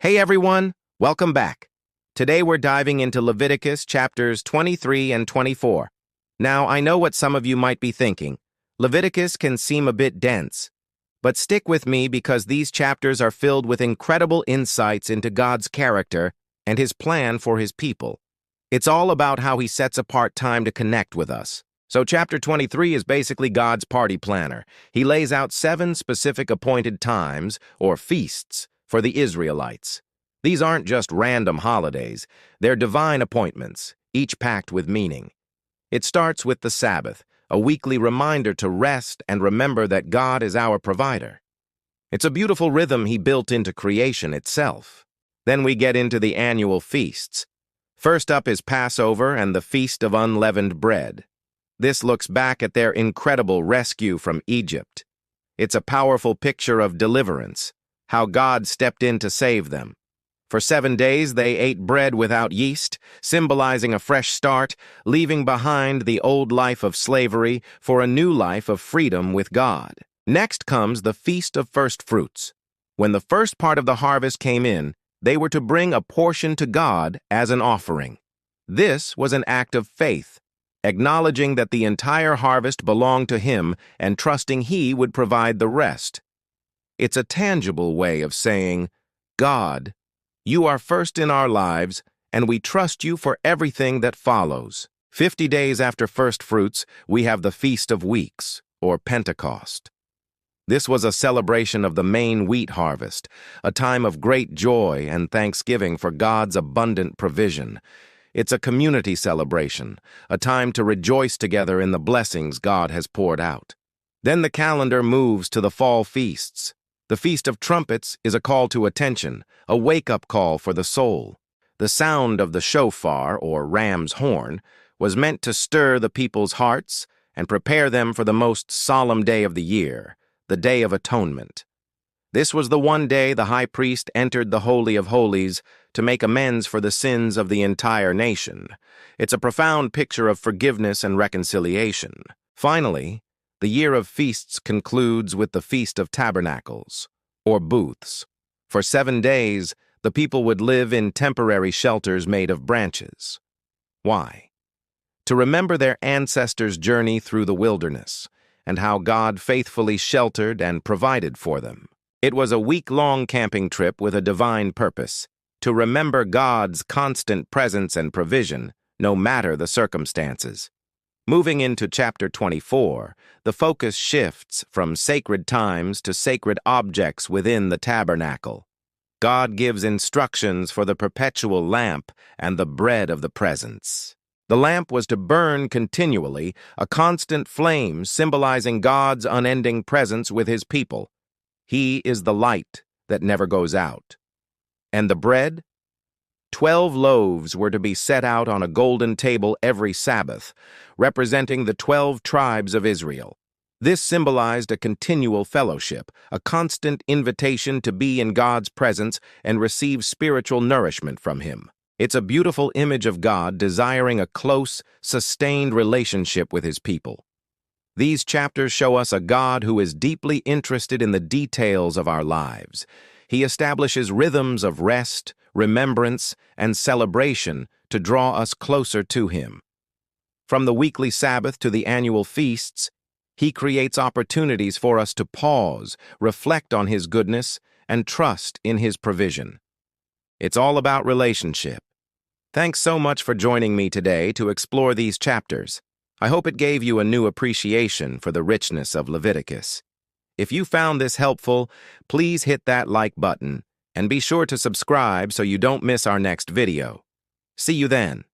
Hey everyone, welcome back. Today we're diving into Leviticus chapters 23 and 24. Now, I know what some of you might be thinking. Leviticus can seem a bit dense, but stick with me because these chapters are filled with incredible insights into God's character and his plan for his people. It's all about how he sets apart time to connect with us. So chapter 23 is basically God's party planner. He lays out 7 specific appointed times, or feasts, for the Israelites. These aren't just random holidays, they're divine appointments, each packed with meaning. It starts with the Sabbath, a weekly reminder to rest and remember that God is our provider. It's a beautiful rhythm he built into creation itself. Then we get into the annual feasts. First up is Passover and the Feast of Unleavened Bread. This looks back at their incredible rescue from Egypt. It's a powerful picture of deliverance, how God stepped in to save them. For 7 days they ate bread without yeast, symbolizing a fresh start, leaving behind the old life of slavery for a new life of freedom with God. Next comes the Feast of First Fruits. When the first part of the harvest came in, they were to bring a portion to God as an offering. This was an act of faith, acknowledging that the entire harvest belonged to him and trusting he would provide the rest. It's a tangible way of saying, God, you are first in our lives, and we trust you for everything that follows. 50 days after first fruits, we have the Feast of Weeks, or Pentecost. This was a celebration of the main wheat harvest, a time of great joy and thanksgiving for God's abundant provision. It's a community celebration, a time to rejoice together in the blessings God has poured out. Then the calendar moves to the fall feasts. The Feast of Trumpets is a call to attention, a wake-up call for the soul. The sound of the shofar, or ram's horn, was meant to stir the people's hearts and prepare them for the most solemn day of the year, the Day of Atonement. This was the one day the high priest entered the Holy of Holies to make amends for the sins of the entire nation. It's a profound picture of forgiveness and reconciliation. Finally, the year of feasts concludes with the Feast of Tabernacles, or booths. For 7 days, the people would live in temporary shelters made of branches. Why? To remember their ancestors' journey through the wilderness and how God faithfully sheltered and provided for them. It was a week-long camping trip with a divine purpose, to remember God's constant presence and provision, no matter the circumstances. Moving into chapter 24, the focus shifts from sacred times to sacred objects within the tabernacle. God gives instructions for the perpetual lamp and the bread of the presence. The lamp was to burn continually, a constant flame symbolizing God's unending presence with his people. He is the light that never goes out. And the bread? 12 loaves were to be set out on a golden table every Sabbath, representing the 12 tribes of Israel. This symbolized a continual fellowship, a constant invitation to be in God's presence and receive spiritual nourishment from him. It's a beautiful image of God desiring a close, sustained relationship with his people. These chapters show us a God who is deeply interested in the details of our lives. He establishes rhythms of rest, remembrance, and celebration to draw us closer to him. From the weekly Sabbath to the annual feasts, he creates opportunities for us to pause, reflect on his goodness, and trust in his provision. It's all about relationship. Thanks so much for joining me today to explore these chapters. I hope it gave you a new appreciation for the richness of Leviticus. If you found this helpful, please hit that like button and be sure to subscribe so you don't miss our next video. See you then.